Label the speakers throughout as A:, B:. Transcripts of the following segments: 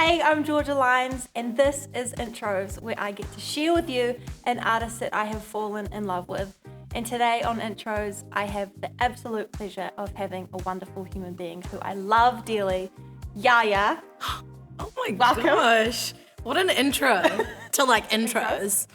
A: Hey, I'm Georgia Lyons, and this is Intros, where I get to share with you an artist that I have fallen in love with. And today on Intros, I have the absolute pleasure of having a wonderful human being who I love dearly, Yahyah.
B: Oh my
A: Welcome.
B: gosh. What an intro to intros.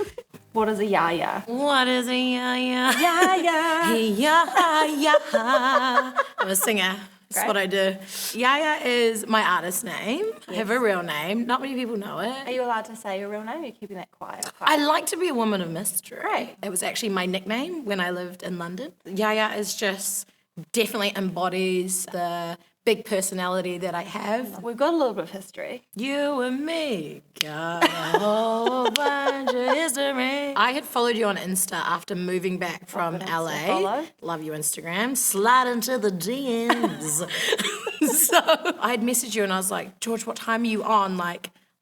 A: What is a Yahyah?
B: What is a Yahyah?
A: Yahyah.
B: Yahyah. I'm a singer. That's
A: Great.
B: what I do. Yahyah is my artist name. I have a real name. Not many people know
A: Are
B: it.
A: you allowed to say your real name? Or are you keeping that quiet?
B: I like to be a woman of mystery.
A: Great.
B: It was actually my nickname when I lived in London. Yahyah is just definitely embodies the big personality that I have.
A: We've got a little bit of history.
B: You and me got a whole bunch of history. I had followed you on Insta after moving back from
A: good
B: LA.
A: Insta follow.
B: Love you, Instagram. Slide into the DMs. So I had messaged you and I was like, George, what time are you on?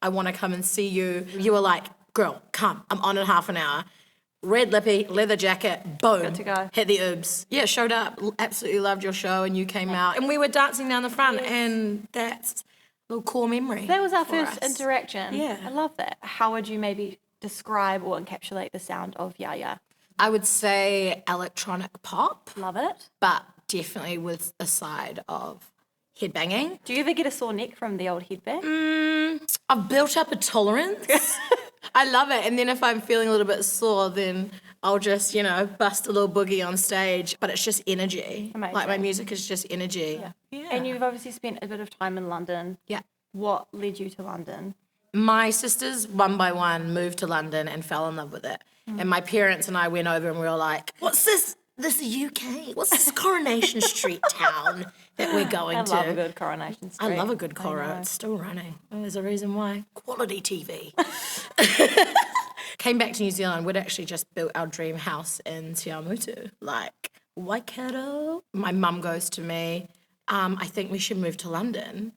B: I want to come and see you. You were like, girl, come. I'm on in half an hour. Red lippy, leather jacket, boom.
A: Good to go.
B: Hit the oobs. Yeah, showed up. Absolutely loved your show and you came out. And we were dancing down the front and that's a little core memory.
A: That was our
B: for
A: first
B: us.
A: interaction.
B: Yeah.
A: I love that. How would you maybe describe or encapsulate the sound of Yahyah?
B: I would say electronic pop,
A: Love it.
B: but definitely with a side of headbanging.
A: Do you ever get a sore neck from the old headbang?
B: I've built up a tolerance. I love it. And then if I'm feeling a little bit sore, then I'll just, bust a little boogie on stage. But it's just energy.
A: Amazing.
B: Like my music is just energy. Yeah.
A: And you've obviously spent a bit of time in London.
B: Yeah.
A: What led you to London?
B: My sisters, one by one, moved to London and fell in love with it. And my parents and I went over and we were like, what's this? This UK? What's this Coronation Street town that we're going
A: I
B: to?
A: love a good Coronation Street.
B: I love a good
A: I
B: Coro.
A: know.
B: It's still running. There's a reason why. Quality TV. Came back to New Zealand. We'd actually just built our dream house in Te Awamutu, Waikato. My mum goes to me, I think we should move to London.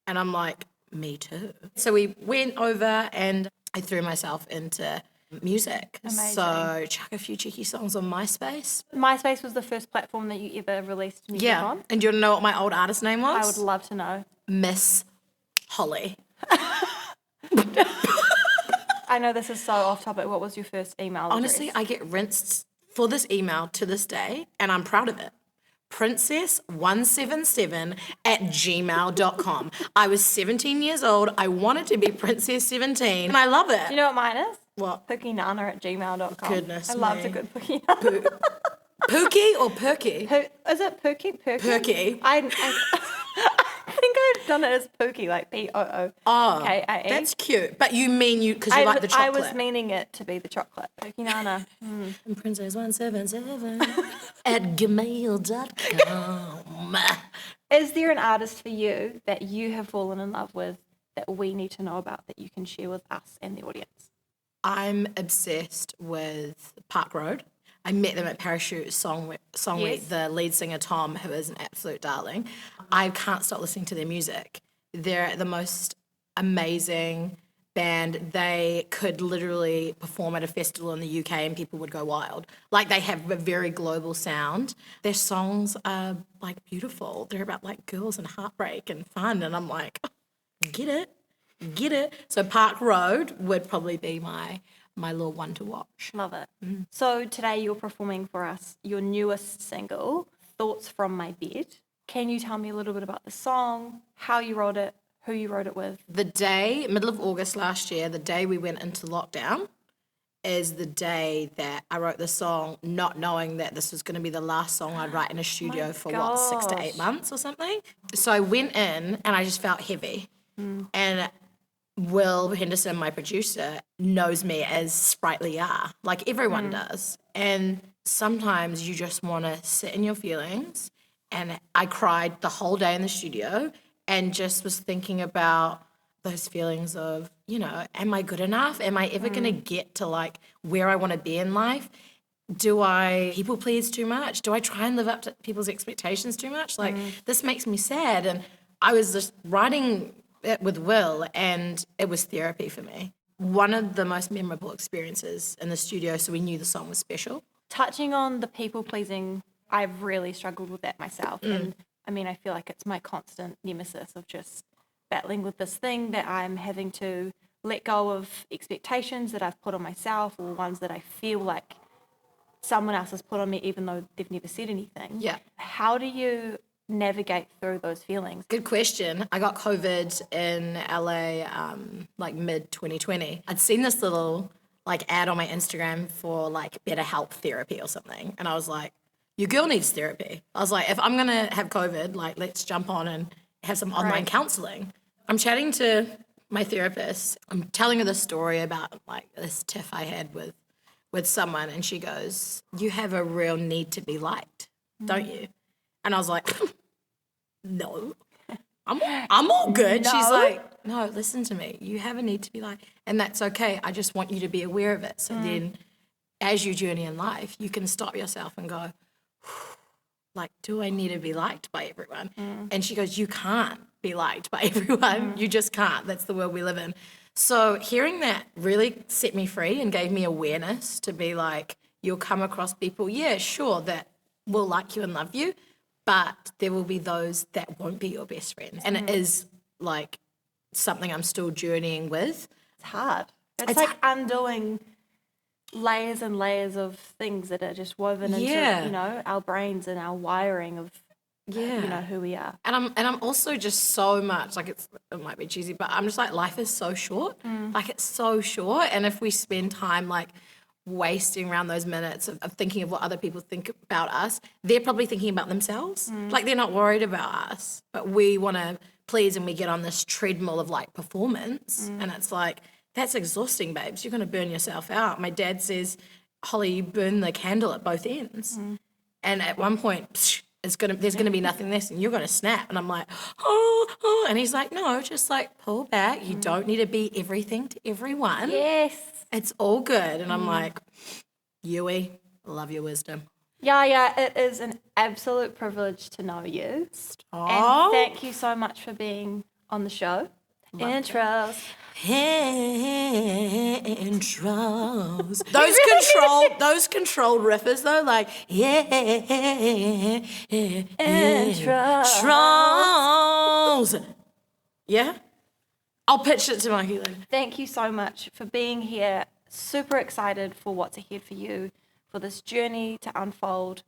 B: And I'm like, me too. So we went over and I threw myself into music.
A: Amazing.
B: So chuck a few cheeky songs on MySpace.
A: MySpace was the first platform that you ever released music on.
B: And do you want to know what my old artist name was?
A: I would love to know.
B: Miss Holly.
A: I know this is so off topic. What was your first email address?
B: Honestly, I get rinsed for this email to this day, and I'm proud of it. princess177@gmail.com. I was 17 years old. I wanted to be Princess 17, and I love it.
A: Do you know what mine is?
B: What?
A: Pookienana@gmail.com.
B: Goodness
A: I loved a
B: me.
A: good Pookienana.
B: Pookie or Perky?
A: Is it Pookie?
B: Perky.
A: I think I've done it as Pookie, like P-O-O-K-I-E.
B: Oh, that's cute. But you mean because you like the
A: I
B: chocolate.
A: was meaning it to be the chocolate. Pookienana.
B: Princess177@gmail.com.
A: Is there an artist for you that you have fallen in love with that we need to know about that you can share with us and the audience?
B: I'm obsessed with Park Road. I met them at Parachute Song Week.
A: Yes.
B: The lead singer, Tom, who is an absolute darling. I can't stop listening to their music. They're the most amazing band. They could literally perform at a festival in the UK and people would go wild. They have a very global sound. Their songs are, beautiful. They're about, girls and heartbreak and fun. And I'm like, oh, get it. So Park Road would probably be my little one to watch.
A: Love it. So today you're performing for us your newest single, Thoughts from My Bed. Can you tell me a little bit about the song, how you wrote it, who you wrote it with?
B: The day, middle of August last year, the day we went into lockdown, is the day that I wrote the song, not knowing that this was going to be the last song I'd write in a studio for, 6 to 8 months or something. So I went in and I just felt heavy. And Will Henderson, my producer, knows me as Sprightly Yah, like everyone does. And sometimes you just want to sit in your feelings. And I cried the whole day in the studio and just was thinking about those feelings of, am I good enough? Am I ever going to get to where I want to be in life? Do I people please too much? Do I try and live up to people's expectations too much? This makes me sad. And I was just writing it with Will, and it was therapy for me. One of the most memorable experiences in the studio, so we knew the song was special.
A: Touching on the people pleasing, I've really struggled with that myself. And I feel like it's my constant nemesis of just battling with this thing, that I'm having to let go of expectations that I've put on myself, or ones that I feel like someone else has put on me even though they've never said anything.
B: Yeah.
A: How do you navigate through those feelings?
B: Good question. I got COVID in LA like mid 2020. I'd seen this little like ad on my Instagram for like BetterHelp therapy or something. And I was like, your girl needs therapy. I was like, if I'm going to have COVID, like let's jump on and have some online counseling. I'm chatting to my therapist. I'm telling her the story about like this tiff I had with someone. And she goes, you have a real need to be liked, don't you? And I was like, no, I'm all good.
A: No.
B: She's like, no, listen to me. You have a need to be liked, and that's okay. I just want you to be aware of it. So then as you journey in life, you can stop yourself and go, like, do I need to be liked by everyone? And she goes, you can't be liked by everyone. You just can't. That's the world we live in. So hearing that really set me free and gave me awareness to be like, you'll come across people, yeah, sure, that will like you and love you, but there will be those that won't be your best friends. And it is like something I'm still journeying with.
A: It's hard. It's like undoing layers and layers of things that are just woven into, you know, our brains and our wiring of, you know, who we are.
B: And I'm also just so much, like it might be cheesy, but I'm just like, life is so short. Like it's so short. And if we spend time like wasting around those minutes of thinking of what other people think about us, they're probably thinking about themselves. Like they're not worried about us, but we want to please, and we get on this treadmill of like performance. And it's like, that's exhausting, babes. You're going to burn yourself out. My dad says, Holly, you burn the candle at both ends. And at one point, there's going to be nothing less and you're going to snap. And I'm like, oh. And he's like, no, just like pull back. You don't need to be everything to everyone.
A: Yes.
B: It's all good. And I'm like, Yahyah, I love your wisdom.
A: Yeah, it is an absolute privilege to know you.
B: Stop.
A: And thank you so much for being on the show. Intros.
B: Intros. Those controlled riffers though, like intros. Yeah? I'll pitch it to Mikey later.
A: Thank you so much for being here. Super excited for what's ahead for you, for this journey to unfold,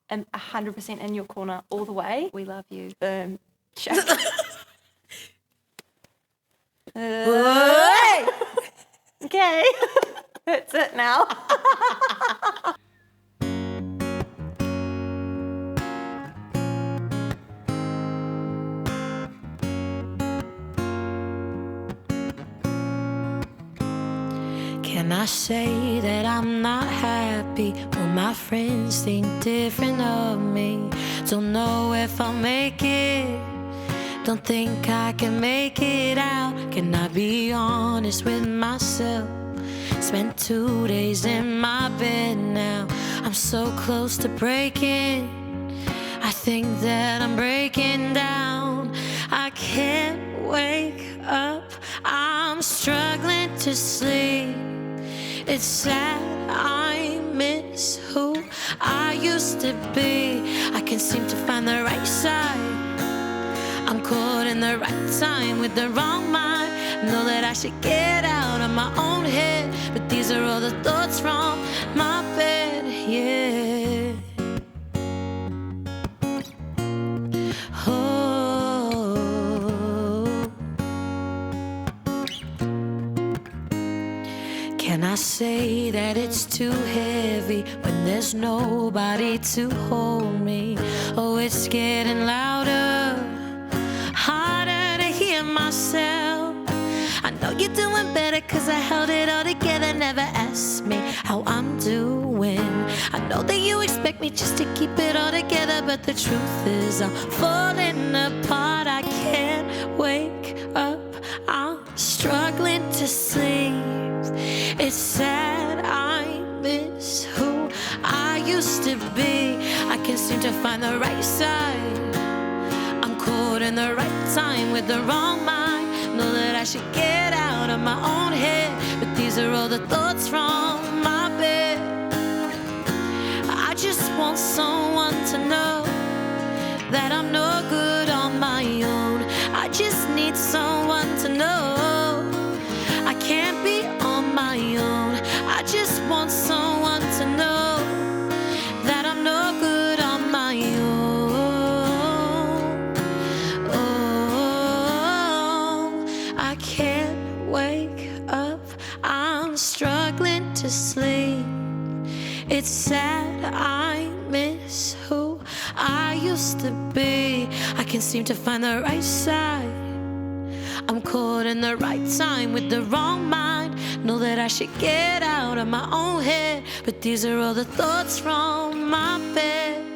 A: and 100% in your corner all the way. We love you. Boom. Shake. Okay. That's it now.
C: Can I say that I'm not happy when my friends think different of me? Don't know if I'll make it, don't think I can make it out. Can I be honest with myself? Spent 2 days in my bed now. I'm so close to breaking. I think that I'm breaking down. I can't wake up, I'm struggling to sleep. It's sad, I miss who I used to be. I can't seem to find the right side. I'm caught in the right time with the wrong mind. Know that I should get out of my own head, but these are all the thoughts from my bed, yeah. Oh. Can I say that it's too heavy when there's nobody to hold me? Oh, it's getting louder, harder to hear myself. I know you're doing better cause I held it all together. Never asked me how I'm doing. I know that you expect me just to keep it all together, but the truth is I'm falling apart. I can't wake up, I'm struggling to sleep. It's sad, I miss who I used to be. I can't seem to find the right side. I'm caught in the right time with the wrong mind. Know that I should get out of my own head, but these are all the thoughts from my bed. I just want someone to know that I'm no good on my own. I just need right someone to know I can't be on my own. I just want someone to know that I'm no good on my own. Oh, I can't wake up, I'm struggling to sleep. It's sad, I miss who I used to be. I can't seem to find the right side. I'm caught in the right time with the wrong mind. Know that I should get out of my own head, but these are all the thoughts from my bed.